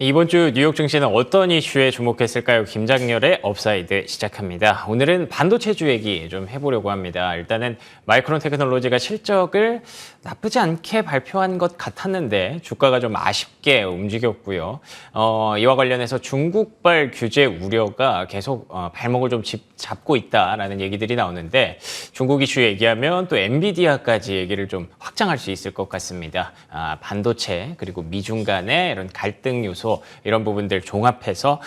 이번 주 뉴욕 증시는 어떤 이슈에 주목했을까요? 김장렬의 업사이드 시작합니다. 오늘은 반도체주 얘기 좀 해보려고 합니다. 일단은 마이크론 테크놀로지가 실적을 나쁘지 않게 발표한 것 같았는데 주가가 좀 아쉽게 움직였고요. 이와 관련해서 중국발 규제 우려가 계속 발목을 좀 잡고 있다라는 얘기들이 나오는데 중국 이슈 얘기하면 또 엔비디아까지 얘기를 좀 확장할 수 있을 것 같습니다. 반도체 그리고 미중 간의 이런 갈등 요소 이런 부분들 종합해서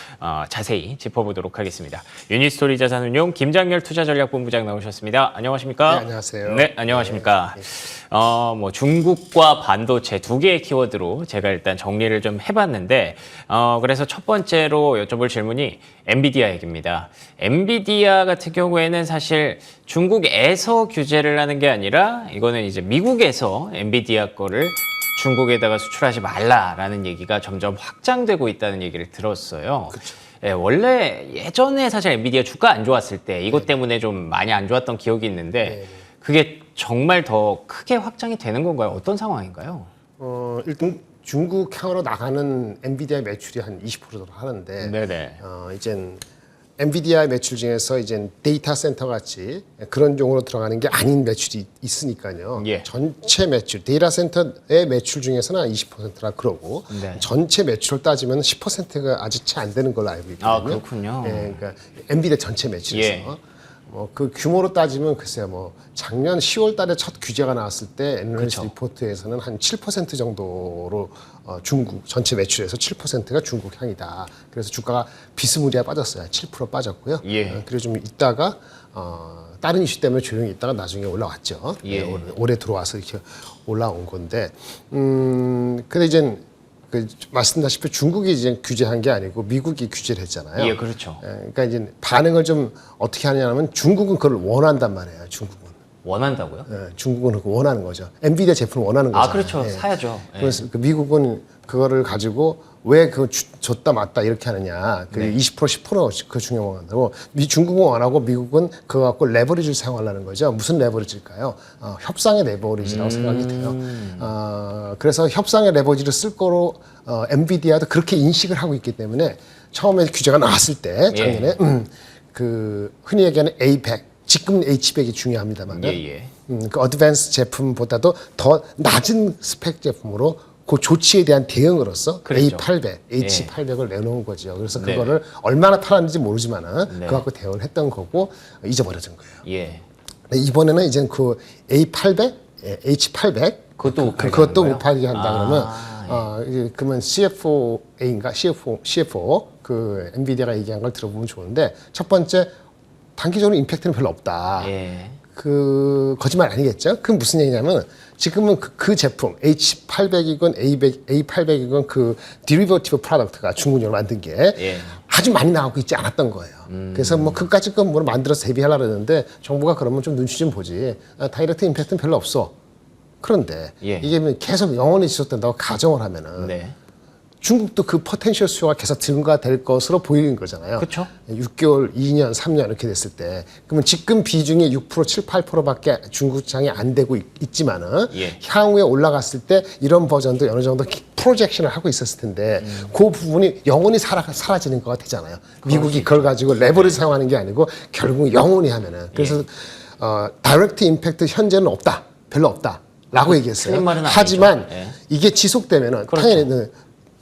자세히 짚어보도록 하겠습니다. 유니스토리 자산운용 김장렬 투자전략본부장 나오셨습니다. 안녕하십니까? 네, 안녕하세요. 네, 안녕하십니까? 뭐 중국과 반도체 두 개의 키워드로 제가 일단 정리를 좀 해봤는데 그래서 첫 번째로 여쭤볼 질문이 엔비디아 얘기입니다. 엔비디아 같은 경우에는 사실 중국에서 규제를 하는 게 아니라 이거는 이제 미국에서 엔비디아 거를 중국에다가 수출하지 말라라는 얘기가 점점 확장되고 있다는 얘기를 들었어요. 그렇죠. 예, 원래 예전에 사실 엔비디아 주가 안 좋았을 때 이것 때문에 좀 많이 안 좋았던 기억이 있는데 그게 정말 더 크게 확장이 되는 건가요? 어떤 상황인가요? 일단 중국향으로 나가는 엔비디아 매출이 한 20% 정도 하는데 네네. 이젠 엔비디아 매출 중에서 이제 데이터 센터 같이 그런 종으로 들어가는 게 아닌 매출이 있으니까요. 예. 전체 매출, 데이터 센터의 매출 중에서는 한 20%라 그러고 네. 전체 매출을 따지면 10%가 아직 채 안 되는 걸로 알고 있거든요. 아, 그렇군요. 예, 그러니까 엔비디아 전체 매출에서. 예. 그 규모로 따지면 글쎄요, 작년 10월 달에 첫 규제가 나왔을 때 애널리스트 그렇죠. 리포트에서는 한 7% 정도로 중국 전체 매출에서 7%가 중국 향이다. 그래서 주가가 비스무리하게 빠졌어요. 7% 빠졌고요. 예. 그리고 좀 있다가 다른 이슈 때문에 조용히 있다가 나중에 올라왔죠. 예. 올해 들어와서 이렇게 올라온 건데, 근데 이제 말씀다시피 중국이 이제 규제한 게 아니고 미국이 규제를 했잖아요. 예, 그렇죠. 그러니까 이제 반응을 좀 어떻게 하냐면 중국은 그걸 원한단 말이에요. 중국은. 원한다고요? 중국은 그거 원하는 거죠. 엔비디아 제품을 원하는 거죠. 그렇죠. 사야죠. 예. 그래서 미국은 그거를 가지고 왜 그거 줬다 맞다 이렇게 하느냐. 20% 10%그 중요한다고. 중국은 원하고 미국은 그거 갖고 레버리지를 사용하려는 거죠. 무슨 레버리지일까요? 협상의 레버리지라고 생각이 돼요. 그래서 협상의 레버리지를 쓸 거로 엔비디아도 그렇게 인식을 하고 있기 때문에 처음에 규제가 나왔을 때 작년에 흔히 얘기하는 A100 지금 H100이 중요합니다만 그 어드밴스 제품보다도 더 낮은 스펙 제품으로 그 조치에 대한 대응으로서 그랬죠. A800, H800을 내놓은 거죠. 그래서 그거를 얼마나 팔았는지 모르지만은 그거 갖고 대응을 했던 거고 잊어버려진 거예요. 예. 근데 이번에는 이제 그 A800, H800 그것도 못 팔게 한다 그러면 그러면 CFOA인가 CFO 그 엔비디아가 얘기한 걸 들어보면 좋은데 첫 번째 단기적으로 임팩트는 별로 없다. 예. 그 거짓말 아니겠죠? 그 무슨 얘기냐면 지금은 그 제품 H800이건 A800이건 그 디리버티브 프로덕트가 중국으로 만든 게 아주 많이 나오고 있지 않았던 거예요. 그래서 그까짓 건 뭘 만들어서 대비하려고 했는데 정부가 그러면 좀 눈치 좀 보지. 다이렉트 임팩트는 별로 없어. 그런데 이게 계속 영원히 지속된다고 가정을 하면은 중국도 그 포텐셜 수요가 계속 증가될 것으로 보이는 거잖아요. 그렇죠. 6개월, 2년, 3년 이렇게 됐을 때 그러면 지금 비중이 6%, 7, 8%밖에 중국장이 안 되고 있지만은 향후에 올라갔을 때 이런 버전도 어느 정도 프로젝션을 하고 있었을 텐데 그 부분이 영원히 사라지는 거가 되잖아요. 미국이 그걸 가지고 레버리지 사용하는 게 아니고 결국 영원히 하면은 그래서 다이렉트 임팩트 현재는 없다, 별로 없다라고 얘기했어요. 하지만 이게 지속되면은 당연히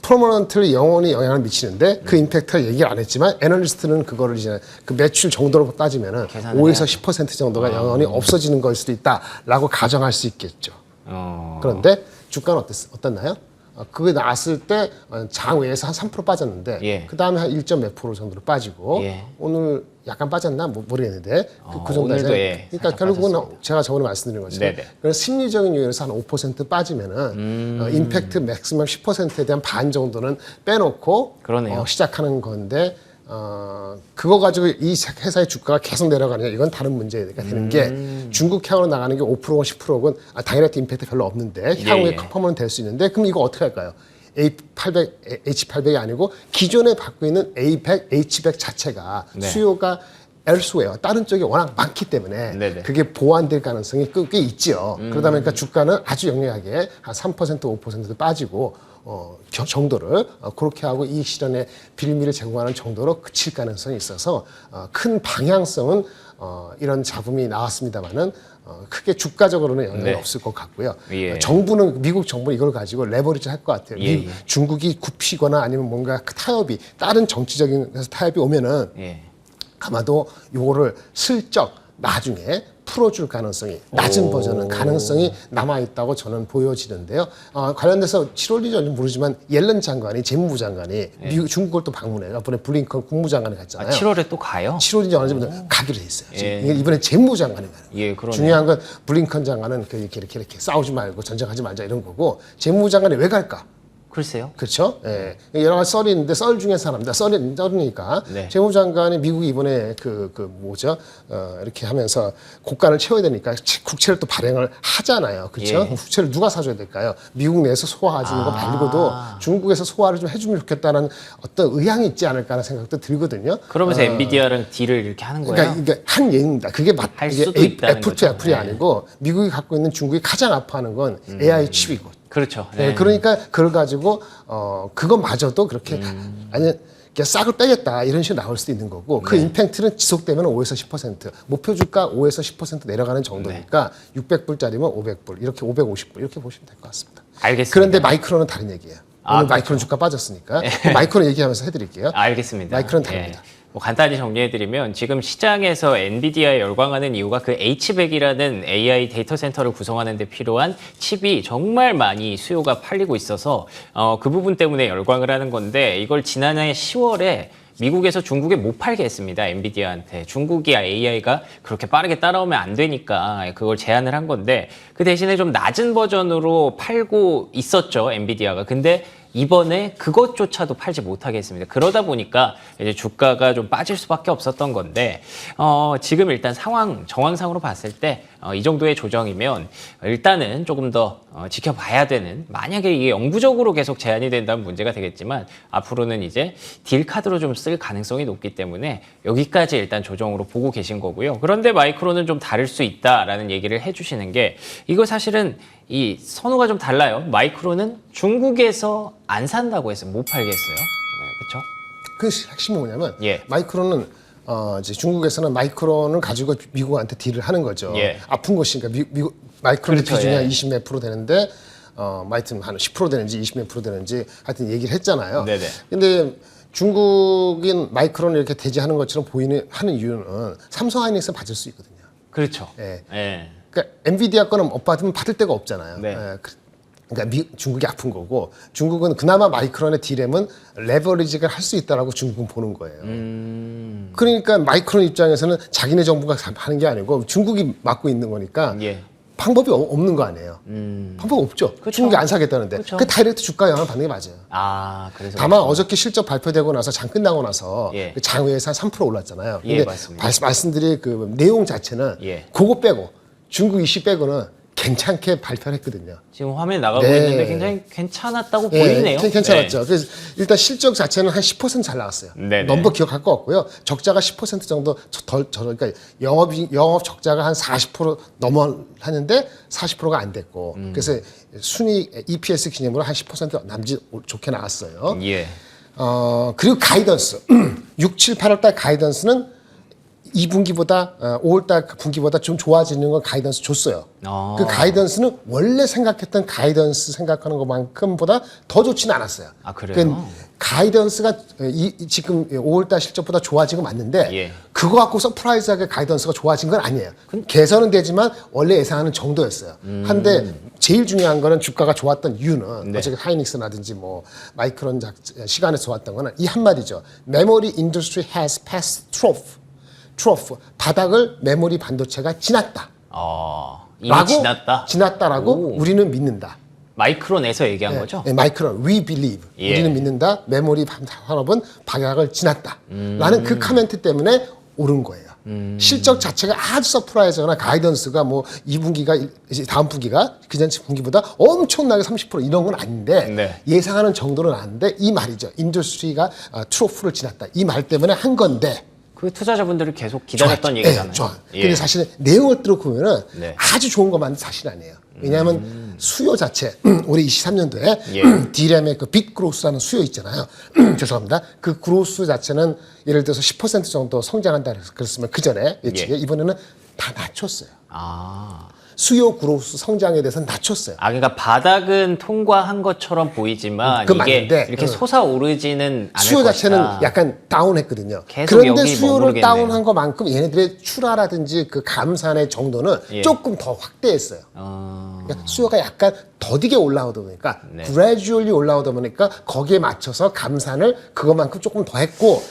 퍼머넌트를 영원히 영향을 미치는데 그 임팩트가 얘기를 안 했지만 애널리스트는 그거를 이제 그 매출 정도로 따지면은 5에서 10% 정도가 영원히 없어지는 걸 수도 있다라고 가정할 수 있겠죠. 그런데 주가는 어떻나요? 그게 나왔을 때 장외에서 한 3% 빠졌는데 그 다음에 한 1점 몇 프로 정도로 빠지고 오늘 약간 빠졌나 모르겠는데 그 정도에서 그러니까 결국은 제가 저번에 말씀드린 것처럼 그래서 심리적인 요인에서 한 5% 빠지면은 임팩트 맥시멈 10%에 대한 반 정도는 빼놓고 시작하는 건데 그거 가지고 이 회사의 주가가 계속 내려가느냐 이건 다른 문제가 되는 게 중국향으로 나가는 게 5%건 10%건 다이렉트 임팩트 별로 없는데 향후에 커퍼먼트 될 수 있는데 그럼 이거 어떻게 할까요? A800, H800이 아니고 기존에 받고 있는 A100, H100 자체가 수요가 elsewhere 다른 쪽이 워낙 많기 때문에 네네. 그게 보완될 가능성이 꽤 있죠. 그러다 보니까 주가는 아주 영리하게 한 3% 5% 빠지고 정도를 그렇게 하고 이익 실현의 빌미를 제공하는 정도로 그칠 가능성이 있어서 큰 방향성은 이런 잡음이 나왔습니다만은 크게 주가적으로는 영향이 네. 없을 것 같고요. 예. 미국 정부는 이걸 가지고 레버리지 할 것 같아요. 예. 중국이 굽히거나 아니면 뭔가 타협이 다른 정치적인 타협이 오면은 예. 아마도 요거를 슬쩍 나중에 풀어줄 가능성이 낮은 버전은 가능성이 남아있다고 저는 보여지는데요. 관련돼서 7월인지 얼지 모르지만 옐런 장관이 재무부 장관이 미국 중국을 또 방문해요. 이번에 블링컨 국무장관이 갔잖아요. 7월에 또 가요? 7월인지 언제 가기로 돼 있어요. 예. 이번에 재무부 장관이 가요. 예, 그러네요. 중요한 건 블링컨 장관은 이렇게 싸우지 말고 전쟁하지 말자 이런 거고 재무부 장관이 왜 갈까? 글쎄요. 그렇죠. 예. 여러 가지 썰이 있는데 썰 중에서 하나입니다. 썰이니까 네. 재무장관이 미국이 이번에 이렇게 하면서 국간을 채워야 되니까 국채를 또 발행을 하잖아요. 그렇죠. 예. 국채를 누가 사줘야 될까요? 미국 내에서 소화하는 거 말고도 중국에서 소화를 좀 해주면 좋겠다는 어떤 의향이 있지 않을까라는 생각도 들거든요. 그러면서 엔비디아랑 딜을 이렇게 하는 거예요? 그러니까 이게 한 예입니다. 그게 할 이게 수도 있다는 애플 거죠. 투 애플이 네. 아니고 미국이 갖고 있는 중국이 가장 아파하는 건 AI 칩이고. 그렇죠. 네. 그러니까 그걸 가지고 그것마저도 그렇게 아니 이렇게 싹을 빼겠다 이런 식으로 나올 수도 있는 거고 그 임팩트는 지속되면 5에서 10% 목표 주가 5에서 10% 내려가는 정도니까 600불짜리면 500불 이렇게 550불 이렇게 보시면 될 것 같습니다. 알겠습니다. 그런데 마이크론은 다른 얘기예요. 오늘 그렇죠. 마이크론 주가 빠졌으니까 마이크론 얘기하면서 해드릴게요. 알겠습니다. 마이크론 다릅니다. 뭐 간단히 정리해드리면 지금 시장에서 엔비디아에 열광하는 이유가 그 H100이라는 AI 데이터 센터를 구성하는 데 필요한 칩이 정말 많이 수요가 팔리고 있어서 그 부분 때문에 열광을 하는 건데 이걸 지난해 10월에 미국에서 중국에 못 팔게 했습니다. 엔비디아한테. 중국이 AI가 그렇게 빠르게 따라오면 안 되니까 그걸 제한을 한 건데 그 대신에 좀 낮은 버전으로 팔고 있었죠. 엔비디아가. 근데 이번에 그것조차도 팔지 못하게 했습니다. 그러다 보니까 이제 주가가 좀 빠질 수밖에 없었던 건데 지금 일단 정황상으로 봤을 때 이 정도의 조정이면 일단은 조금 더 지켜봐야 되는 만약에 이게 영구적으로 계속 제한이 된다면 문제가 되겠지만 앞으로는 이제 딜 카드로 좀 쓸 가능성이 높기 때문에 여기까지 일단 조정으로 보고 계신 거고요. 그런데 마이크로는 좀 다를 수 있다라는 얘기를 해주시는 게 이거 사실은 이 선호가 좀 달라요. 마이크로는 중국에서 안 산다고 했어요. 못 팔겠어요. 네, 그렇죠? 그 핵심은 뭐냐면 예. 마이크론은 이제 중국에서는 마이크론을 가지고 미국한테 딜을 하는 거죠. 예. 아픈 것이니까 미국 마이크론 그렇죠, 비중이 예. 한 20 몇 프로 되는데 하여튼 한 10% 되는지 20 몇 프로 되는지 하여튼 얘기를 했잖아요. 네네. 근데 중국인 마이크론을 이렇게 대지하는 것처럼 하는 이유는 삼성 하이닉스 받을 수 있거든요. 그렇죠. 예. 예. 그러니까 엔비디아 거는 못 받으면 받을 데가 없잖아요. 네. 예, 그러니까 중국이 아픈 거고 중국은 그나마 마이크론의 디램은 레버리지가 할 수 있다라고 중국은 보는 거예요. 그러니까 마이크론 입장에서는 자기네 정부가 하는 게 아니고 중국이 맡고 있는 거니까 예. 방법이 없는 거 아니에요. 방법 없죠. 그쵸. 중국이 안 사겠다는데 그쵸. 그 다이렉트 주가 영향을 받는 게 맞아요. 그래서 다만 어저께 실적 발표되고 나서 장 끝나고 나서 예. 그 장외에서 한 3% 올랐잖아요. 예, 근데 맞습니다. 말씀드릴 그 내용 자체는 예. 그거 빼고 중국 이슈 빼고는 괜찮게 발표를 했거든요. 지금 화면에 나가고 네. 있는데 굉장히 괜찮았다고 예, 보이네요. 괜찮았죠. 네. 그래서 일단 실적 자체는 한 10% 잘 나왔어요. 네네. 넘버 기억할 것 같고요. 적자가 10% 정도 그러니까 영업 적자가 한 40% 넘어 하는데 40%가 안 됐고 그래서 순위 EPS 기념으로 한 10% 남짓 좋게 나왔어요. 예. 그리고 가이던스 6, 7, 8월 달 가이던스는 2분기보다 5월달 분기보다 좀 좋아지는 건 가이던스 줬어요. 그 가이던스는 원래 생각했던 가이던스 생각하는 것만큼보다 더 좋지는 않았어요. 그래요? 그러니까 가이던스가 지금 5월달 실적보다 좋아진 건 맞는데 예. 그거 갖고 서프라이즈하게 가이던스가 좋아진 건 아니에요. 개선은 되지만 원래 예상하는 정도였어요. 한데 제일 중요한 거는 주가가 좋았던 이유는 어차피 하이닉스라든지 뭐 마이크론 시간에서 좋았던 거는 이 한마디죠. Memory industry has passed trough. 바닥을 메모리 반도체가 지났다. 이미 지났다라고 오. 우리는 믿는다. 마이크론에서 얘기한 거죠? 네, 마이크론, we believe. 예. 우리는 믿는다. 메모리 산업은 바닥을 지났다. 라는 그 코멘트 때문에 오른 거예요. 실적 자체가 아주 서프라이즈거나 가이던스가 뭐 2분기가 이제 다음 분기가 그전 분기보다 엄청나게 30% 이런 건 아닌데 네. 예상하는 정도는 아닌데 이 말이죠. 인더스트리가 트로프를 지났다. 이 말 때문에 한 건데 그 투자자분들이 계속 기다렸던 얘기잖아요. 좋아. 예. 근데 사실은 내용을 뚫고 보면은 네. 아주 좋은 것만 사실 아니에요. 왜냐하면 수요 자체 올해 23년도에 예. D램의 그 빅 그로스라는 수요 있잖아요. 죄송합니다. 그 그로스 자체는 예를 들어서 10% 정도 성장한다 그랬으면 그 전에 예측에 예. 이번에는 다 낮췄어요. 아. 수요 그로스 성장에 대해서는 낮췄어요. 아, 그러니까 바닥은 통과한 것처럼 보이지만 그건 이게 맞는데, 이렇게 솟아오르지는 않을 수요 자체는 것이다. 약간 다운했거든요. 계속 그런데 여기 수요를 머무르겠네요. 다운한 것만큼 얘네들의 출하라든지 그 감산의 정도는 예. 조금 더 확대했어요. 그러니까 수요가 약간 더디게 올라오다 보니까 네. gradually 올라오다 보니까 거기에 맞춰서 감산을 그것만큼 조금 더 했고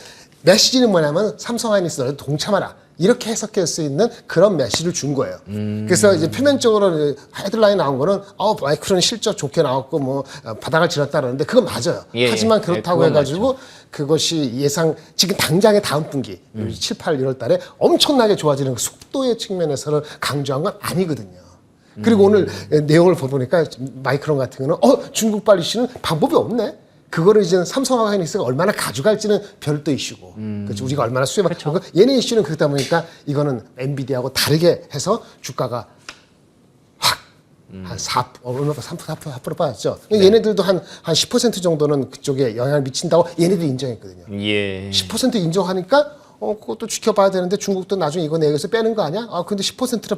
메시지는 뭐냐면 삼성하이닉스 너희들 동참하라. 이렇게 해석할 수 있는 그런 메시지를 준 거예요. 그래서 이제 표면적으로 헤드라인 나온 거는 마이크론 실적 좋게 나왔고 뭐 바닥을 지났다 그러는데 그건 맞아요. 예, 하지만 예. 그렇다고 그건 해가지고 그것이 예상 지금 당장의 다음 분기 7, 8, 1월 달에 엄청나게 좋아지는 그 속도의 측면에서는 강조한 건 아니거든요. 그리고 오늘 내용을 보니까 마이크론 같은 경우는 중국 발리시는 방법이 없네. 그거를 이제 삼성하고 하이닉스가 얼마나 가져갈지는 별도 이슈고, 그렇죠. 우리가 얼마나 수혜받고, 그러니까 얘네 이슈는 그렇다 보니까 이거는 엔비디아하고 다르게 해서 주가가 확 한 4, 얼마 4% 빠졌죠. 네. 얘네들도 한 10% 정도는 그쪽에 영향을 미친다고 얘네들이 인정했거든요. 예. 10% 인정하니까 그것도 지켜봐야 되는데 중국도 나중에 이거 내에서 빼는 거 아니야? 근데 10%를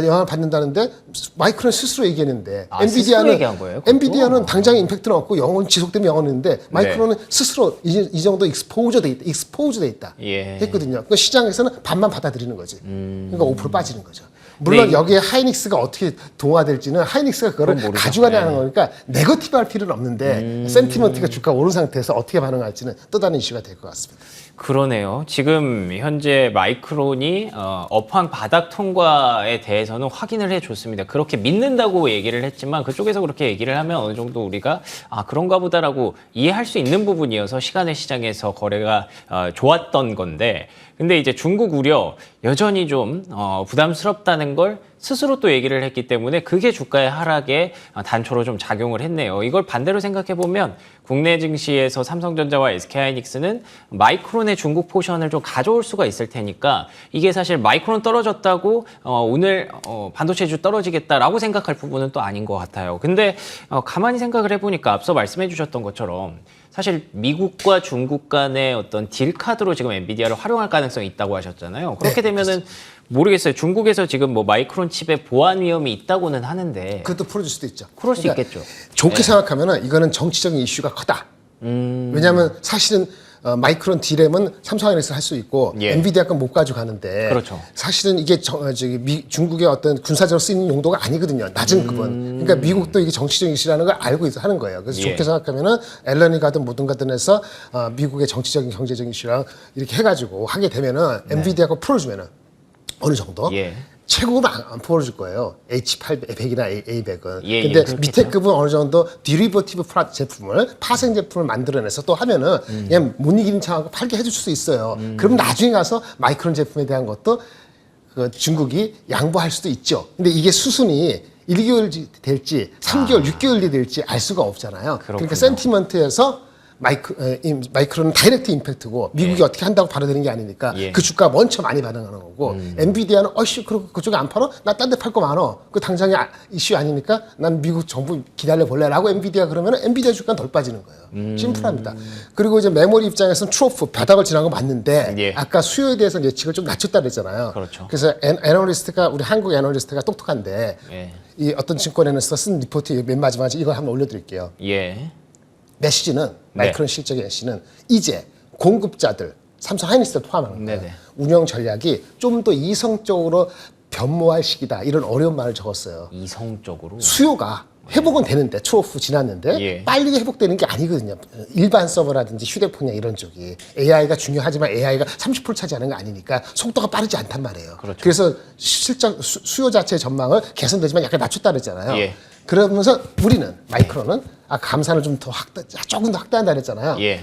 영향을 받는다는데 마이크론 스스로 얘기했는데 스스로 얘기한 거예요, 그것도? 엔비디아는 당장 임팩트는 없고 영원 지속되면 영원인데 마이크론은 스스로 이 정도 익스포저 돼 있다 예. 했거든요. 그 시장에서는 반만 받아들이는 거지. 그러니까 5% 빠지는 거죠. 물론 네. 여기에 하이닉스가 어떻게 동화될지는 하이닉스가 그거를 그건 모르죠. 가져가야 하는 거니까 네거티브 할 필요는 없는데 센티먼트가 주가 오른 상태에서 어떻게 반응할지는 또 다른 이슈가 될 것 같습니다. 그러네요. 지금 현재 마이크론이 업황 바닥 통과에 대해서는 확인을 해줬습니다. 그렇게 믿는다고 얘기를 했지만 그쪽에서 그렇게 얘기를 하면 어느 정도 우리가 그런가 보다라고 이해할 수 있는 부분이어서 시간의 시장에서 거래가 좋았던 건데 근데 이제 중국 우려 여전히 좀 부담스럽다는 걸 스스로 또 얘기를 했기 때문에 그게 주가의 하락에 단초로 좀 작용을 했네요. 이걸 반대로 생각해 보면 국내 증시에서 삼성전자와 SK하이닉스는 마이크론의 중국 포션을 좀 가져올 수가 있을 테니까 이게 사실 마이크론 떨어졌다고 오늘 반도체주 떨어지겠다라고 생각할 부분은 또 아닌 것 같아요. 근데 가만히 생각을 해보니까 앞서 말씀해 주셨던 것처럼 사실 미국과 중국 간의 어떤 딜 카드로 지금 엔비디아를 활용할 가능성이 있다고 하셨잖아요. 그렇게 되면은 모르겠어요. 중국에서 지금 뭐 마이크론 칩에 보안 위험이 있다고는 하는데 그것도 풀어줄 수도 있죠. 그럴 수 있겠죠. 좋게 생각하면은 이거는 정치적인 이슈가 크다. 왜냐하면 사실은 마이크론 D램은 삼성하이닉스 할 수 있고 예. 엔비디아 건 못 가져가는데 그렇죠. 사실은 이게 중국의 어떤 군사적으로 쓰이는 용도가 아니거든요. 낮은 급은. 그러니까 미국도 이게 정치적인 이슈라는 걸 알고 하는 거예요. 그래서 예. 좋게 생각하면은 앨런이 가든 뭐든 가든 해서 미국의 정치적인 경제적인 이슈랑 이렇게 해가지고 하게 되면은 엔비디아가 풀어주면은 어느 정도 예. 최고는 안 풀어줄 거예요. H100이나 A100은. 예, 근데 그렇겠죠. 밑에 급은 어느 정도 디리버티브 제품을 파생 제품을 만들어내서 또 하면은 그냥 못 이기는 창하고 팔게 해줄 수 있어요. 그럼 나중에 가서 마이크론 제품에 대한 것도 그 중국이 양보할 수도 있죠. 근데 이게 수순이 1개월 될지 3개월, 6개월이 될지 알 수가 없잖아요. 그러니까 그렇군요. 센티먼트에서 마이크론은 다이렉트 임팩트고 미국이 어떻게 한다고 받아들이는 게 아니니까 예. 그 주가 먼저 많이 반응하는 거고 엔비디아는 그쪽에 안 팔어? 나 딴 데 팔 거 많어. 그 당장에 이슈 아니니까 난 미국 정부 기다려 볼래라고 엔비디아 그러면 엔비디아 주가는 덜 빠지는 거예요. 심플합니다. 그리고 이제 메모리 입장에서는 트로프 바닥을 지난 거 맞는데 예. 아까 수요에 대해서 예측을 좀 낮췄다 그랬잖아요. 그렇죠. 그래서 애널리스트가 우리 한국 애널리스트가 똑똑한데 예. 이 어떤 증권에서 쓴 리포트 맨 마지막에 이거 한번 올려드릴게요. 예. 메시지는 마이크론 실적의 메시지는 이제 공급자들 삼성 하이닉스를 포함하는 거예요. 네네. 운영 전략이 좀 더 이성적으로 변모할 시기다 이런 어려운 말을 적었어요. 이성적으로 수요가 회복은 되는데 트로프 지났는데 예. 빨리 회복되는 게 아니거든요. 일반 서버라든지 휴대폰이나 이런 쪽이 AI가 중요하지만 AI가 30% 차지하는 거 아니니까 속도가 빠르지 않단 말이에요. 그렇죠. 그래서 실적 수요 자체의 전망을 개선되지만 약간 낮췄다 그랬잖아요. 예. 그러면서 우리는 마이크론은 감산을 좀 더 조금 더 확대한다 그랬잖아요. 예.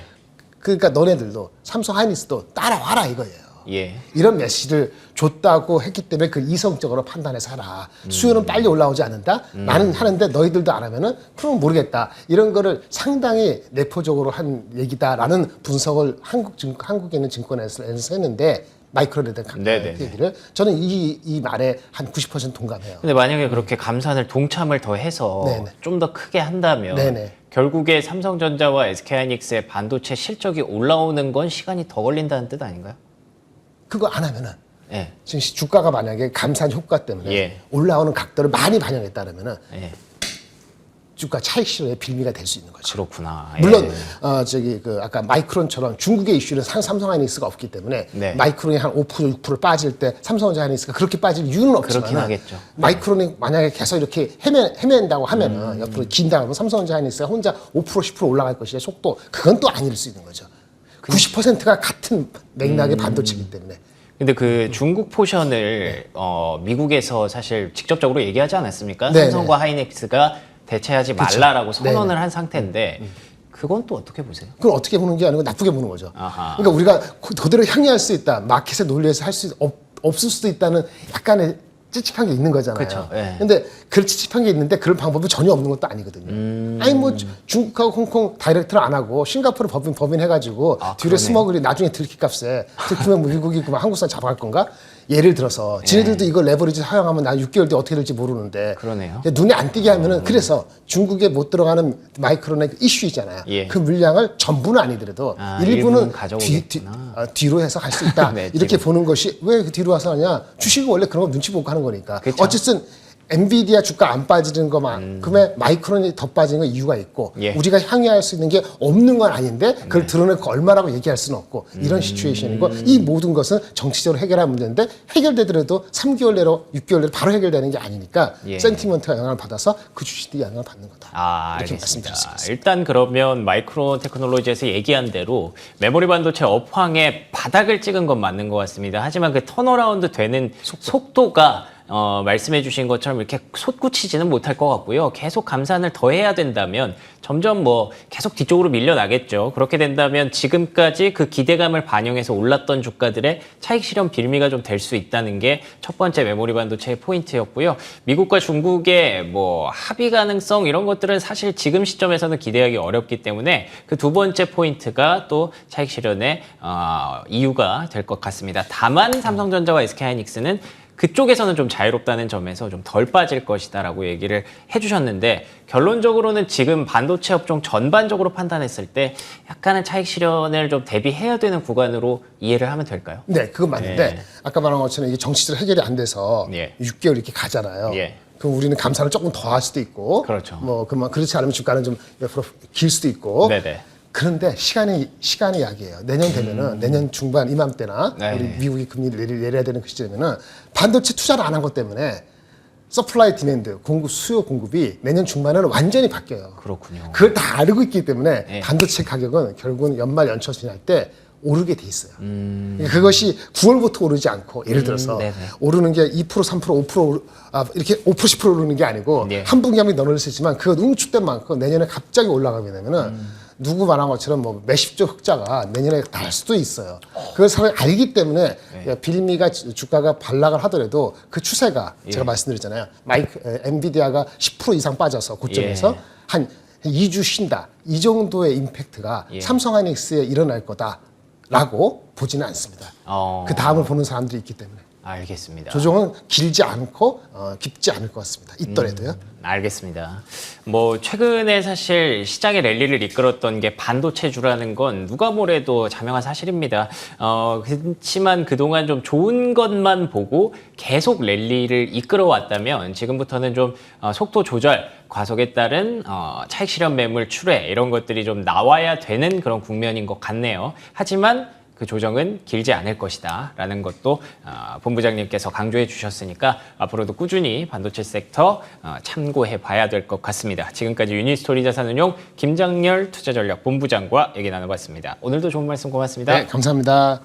그러니까 너네들도 삼성 하이닉스도 따라와라 이거예요. 예. 이런 메시지를 줬다고 했기 때문에 그 이성적으로 판단해서 하라. 수요는 빨리 올라오지 않는다. 나는 하는데 너희들도 안 하면은 그러면 모르겠다. 이런 거를 상당히 내포적으로 한 얘기다라는 분석을 한국에 있는 증권에서 했는데 마이크론에 대한 네네네. 얘기를 저는 이 말에 한 90% 동감해요. 근데 만약에 그렇게 감산을 동참을 더 해서 네네. 좀 더 크게 한다면 네네. 결국에 삼성전자와 SK하이닉스의 반도체 실적이 올라오는 건 시간이 더 걸린다는 뜻 아닌가요? 그거 안 하면은 예. 지금 주가가 만약에 감산 효과 때문에 예. 올라오는 각도를 많이 반영했다면은 예. 주가 차익 실현의 빌미가 될 수 있는 거죠. 그렇구나. 물론 예. 저기 그 아까 마이크론처럼 중국의 이슈는 삼성하이닉스가 없기 때문에 네. 마이크론이 한 5% 6% 빠질 때 삼성하이닉스가 그렇게 빠질 이유는 그렇긴 없지만 하겠죠. 마이크론이 만약에 계속 이렇게 헤맨다고 하면은 옆으로 긴다면 삼성하이닉스가 혼자 5% 10% 올라갈 것이냐 속도 그건 또 아닐 수 있는 거죠. 90%가 같은 맥락의 반도체이기 때문에. 근데 그 중국 포션을 미국에서 사실 직접적으로 얘기하지 않았습니까? 네네. 삼성과 하이닉스가 대체하지 말라라고 선언을 네네. 한 상태인데 그건 또 어떻게 보세요? 그걸 어떻게 보는 게 아니고 나쁘게 보는 거죠. 아하. 그러니까 우리가 그대로 향유할 수 있다. 마켓의 논리에서 할 수 없을 수도 있다는 약간의 찝찝한 게 있는 거잖아요. 그쵸, 예. 근데 그 찝찝한 게 있는데 그런 방법이 전혀 없는 것도 아니거든요. 아니 뭐 중국하고 홍콩 다이렉트를 안 하고 싱가포르 법인 해가지고 뒤로 그러네요. 스머글이 나중에 들키값에 들키면 뭐 미국이 그만 한국 사람 잡아갈 건가? 예를 들어서 지네들도 이걸 레버리지 사용하면 나 6개월 뒤에 어떻게 될지 모르는데 그러네요. 눈에 안 띄게 하면은 그래서 중국에 못 들어가는 마이크론의 이슈 있잖아요. 예. 그 물량을 전부는 아니더라도 일부는 일부는 가져오겠구나. 뒤로 해서 갈 수 있다. 네, 이렇게 뒤로. 보는 것이 왜 그 뒤로 와서 하냐? 주식은 원래 그런 거 눈치 보고 하는 거니까. 그쵸. 어쨌든 엔비디아 주가 안 빠지는 것만큼의 마이크론이 더 빠지는 건 이유가 있고 예. 우리가 향유할 수 있는 게 없는 건 아닌데 그걸 드러내고 얼마라고 얘기할 수는 없고 이런 시츄에이션이고 이 모든 것은 정치적으로 해결할 문제인데 해결되더라도 3개월 내로 6개월 내로 바로 해결되는 게 아니니까 예. 센티먼트가 영향을 받아서 그 주식들이 영향을 받는 거다. 이렇게 알겠습니다. 말씀드릴 수 있겠습니다. 일단 그러면 마이크론 테크놀로지에서 얘기한 대로 메모리 반도체 업황에 바닥을 찍은 건 맞는 것 같습니다. 하지만 그 턴어라운드 되는 속도가 말씀해 주신 것처럼 이렇게 솟구치지는 못할 것 같고요. 계속 감산을 더 해야 된다면 점점 뭐 계속 뒤쪽으로 밀려나겠죠. 그렇게 된다면 지금까지 그 기대감을 반영해서 올랐던 주가들의 차익 실현 빌미가 좀 될 수 있다는 게 첫 번째 메모리 반도체의 포인트였고요. 미국과 중국의 뭐 합의 가능성 이런 것들은 사실 지금 시점에서는 기대하기 어렵기 때문에 그 두 번째 포인트가 또 차익 실현의 이유가 될 것 같습니다. 다만 삼성전자와 SK하이닉스는 그쪽에서는 좀 자유롭다는 점에서 좀 덜 빠질 것이다라고 얘기를 해주셨는데 결론적으로는 지금 반도체 업종 전반적으로 판단했을 때 약간은 차익 실현을 좀 대비해야 되는 구간으로 이해를 하면 될까요? 네, 그건 맞는데 예. 아까 말한 것처럼 이게 정치적으로 해결이 안 돼서 예. 6개월 이렇게 가잖아요. 예. 그럼 우리는 감산을 조금 더 할 수도 있고, 그렇죠. 뭐 그만 그렇지 않으면 주가는 좀 옆으로 길 수도 있고. 네네. 그런데 시간이 약이에요. 내년 되면은 내년 중반 이맘때나 네. 우리 미국이 금리를 내려야 되는 그 시점에는 반도체 투자를 안 한 것 때문에 서플라이 디맨드 수요 공급이 내년 중반에는 완전히 바뀌어요. 그렇군요. 그걸 다 알고 있기 때문에 네. 반도체 가격은 결국은 연말 연초 지날 때 오르게 돼 있어요. 그것이 9월부터 오르지 않고 예를 들어서 네네. 오르는 게 2%, 3%, 5% 이렇게 5%, 10% 오르는 게 아니고 네. 한 분기 한 분기 넣어낼 수 있지만 그 응축된 만큼 내년에 갑자기 올라가게 되면은 누구 말한 것처럼 뭐 몇십조 흑자가 내년에 날 수도 있어요. 그걸 사람이 알기 때문에 빌미가 주가가 반락을 하더라도 그 추세가 제가 말씀드렸잖아요. 엔비디아가 10% 이상 빠져서 고점에서 예. 한 2주 쉰다. 이 정도의 임팩트가 삼성하이닉스에 일어날 거다라고 보지는 않습니다. 그 다음을 보는 사람들이 있기 때문에. 알겠습니다. 조정은 길지 않고 깊지 않을 것 같습니다. 있더라도요. 알겠습니다. 뭐 최근에 사실 시장의 랠리를 이끌었던 게 반도체주라는 건 누가 뭐래도 자명한 사실입니다. 그렇지만 그동안 좀 좋은 것만 보고 계속 랠리를 이끌어왔다면 지금부터는 좀 속도 조절, 과속에 따른 차익 실현 매물 출회 이런 것들이 좀 나와야 되는 그런 국면인 것 같네요. 하지만 그 조정은 길지 않을 것이다 라는 것도 본부장님께서 강조해 주셨으니까 앞으로도 꾸준히 반도체 섹터 참고해 봐야 될 것 같습니다. 지금까지 유니스토리 자산운용 김장렬 투자전략 본부장과 얘기 나눠봤습니다. 오늘도 좋은 말씀 고맙습니다. 네, 감사합니다.